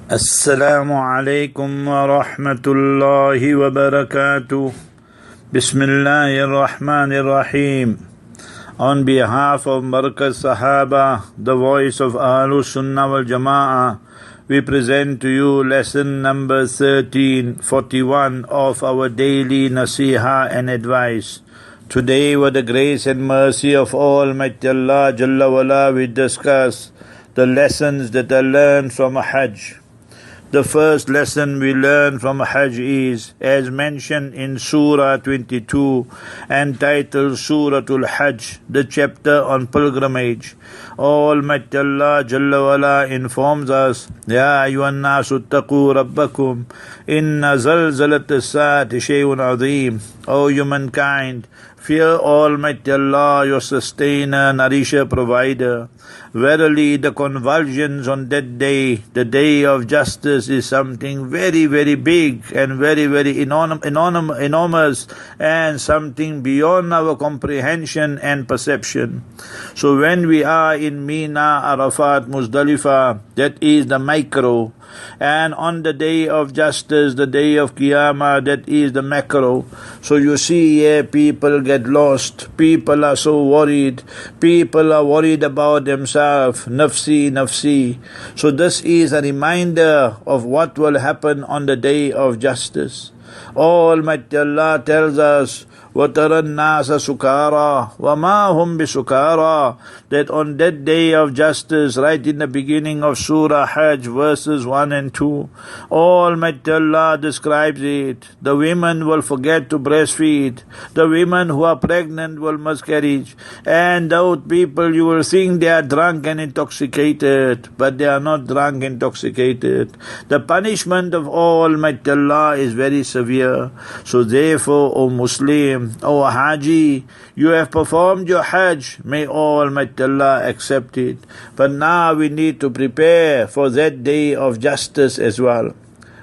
Assalamu alaikum wa rahmatullahi wa barakatuh. Bismillahir Rahmanir Rahim. On behalf of Markaz Sahaba, the voice of Ahlus Sunnah wal Jama'ah, we present to you lesson number 1341 of our daily Nasiha and advice. Today, with the grace and mercy of Almighty Allah Jalla wala, we discuss the lessons that are learned from Hajj. The first lesson we learn from Hajj is, as mentioned in Surah 22, entitled Suratul Hajj, the chapter on pilgrimage. Almighty Allah Jalla wala informs us, Ya ayyuhan nasu ttaqu rabbakum, inna zalzalata as-saati shay'un azim. O humankind, fear Almighty Allah, your sustainer, nourisher, provider. Verily, the convulsions on that day, the day of justice, is something very, very big and very, very enormous, and something beyond our comprehension and perception. So when we are in Mina, Arafat, Muzdalifah, that is the micro, and on the day of justice, the day of Qiyamah, that is the macro. So you see here, people get lost, people are so worried, people are worried about themselves, nafsi, nafsi. So this is a reminder of what will happen on the day of justice. Almighty Allah tells us, وَتَرَى النَّاسَ سُكَارَى وَمَا هُمْ بِسُكَارَى, that on that day of justice, right in the beginning of Surah Hajj, verses 1 and 2, Almighty Allah describes it. The women will forget to breastfeed. The women who are pregnant will miscarriage. And those people, you will think they are drunk and intoxicated, but they are not drunk, intoxicated. The punishment of Almighty Allah is very severe. So therefore, O Muslim, O Haji, you have performed your Hajj. May Almighty Allah accept it. But now we need to prepare for that day of justice as well.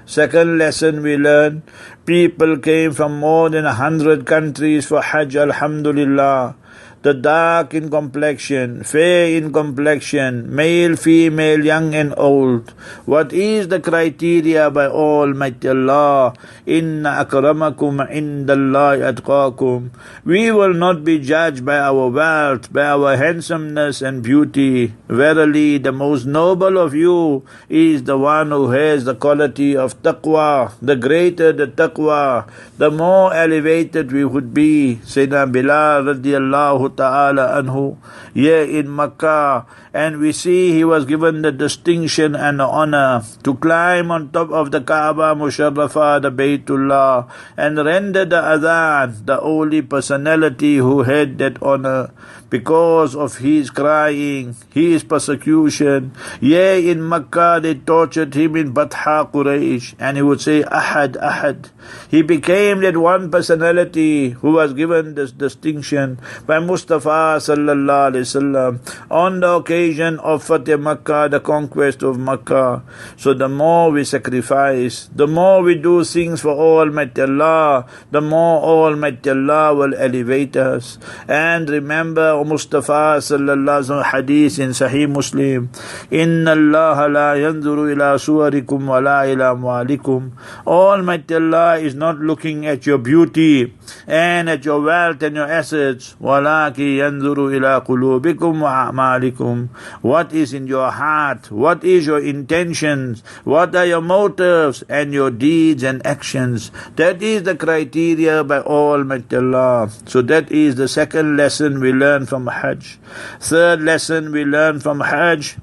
Second lesson we learn, people came from more than 100 countries for Hajj, alhamdulillah. The dark in complexion, fair in complexion, male, female, young and old. What is the criteria by Almighty Allah? Inna akramakum indallahi atqakum. We will not be judged by our wealth, by our handsomeness and beauty. Verily, the most noble of you is the one who has the quality of taqwa. The greater the taqwa, the more elevated we would be. Sayyidina Bilal radiallahu ta'ala anhu, here in Makkah, and we see he was given the distinction and the honor to climb on top of the Kaaba Musharrafah, the Baytullah, and render the adhan, the only personality who had that honor. Because of his crying, his persecution, yeah, in Makkah they tortured him in Batha Quraysh, and he would say, Ahad, Ahad. He became that one personality who was given this distinction by Mustafa sallallahu alaihi wasallam on the occasion of Fatih Makkah, the conquest of Makkah. So the more we sacrifice, the more we do things for Almighty Allah, the more Almighty Allah will elevate us. And remember Mustafa sallallahu alaihi wasallam hadith in Sahih Muslim, Inna Allah la yanzuru ila suwarikum wa la ila amwalikum. Almighty Allah is not looking at your beauty and at your wealth and your assets. وَلَكِنْ يَنْظُرُ إِلَىٰ قُلُوبِكُمْ وَأَعْمَالِكُمْ. What is in your heart? What is your intentions? What are your motives and your deeds and actions? That is the criteria by Almighty Allah. So that is the second lesson we learn from Hajj. Third lesson we learn from Hajj,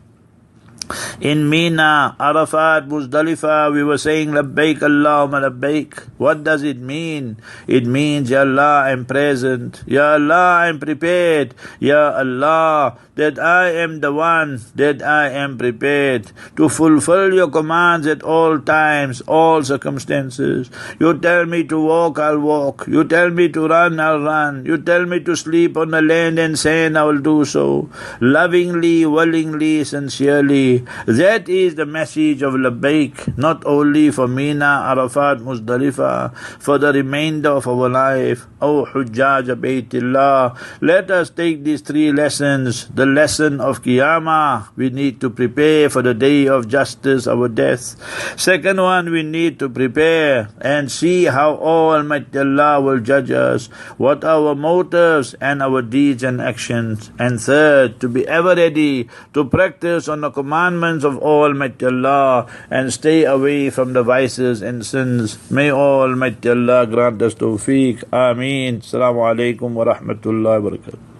in Mina, Arafat, Muzdalifah, we were saying, Labbaik Allahumma Labbaik. What does it mean? It means, Ya Allah, I'm present. Ya Allah, I'm prepared. Ya Allah, that I am the one, that I am prepared to fulfill your commands at all times, all circumstances. You tell me to walk, I'll walk. You tell me to run, I'll run. You tell me to sleep on the land and sand, I will do so. Lovingly, willingly, sincerely. That is the message of Labbaik, not only for Mina, Arafat, Muzdalifah, for the remainder of our life. O Hujjaj Baytillah, let us take these three lessons, the lesson of Qiyamah. We need to prepare for the day of justice, our death. Second one, we need to prepare and see how Almighty Allah will judge us, what our motives and our deeds and actions. And third, to be ever ready to practice on the commandments of Almighty Allah and stay away from the vices and sins. May Almighty Allah grant us tawfiq. Ameen. Assalamu alaikum wa rahmatullahi wa barakatuh.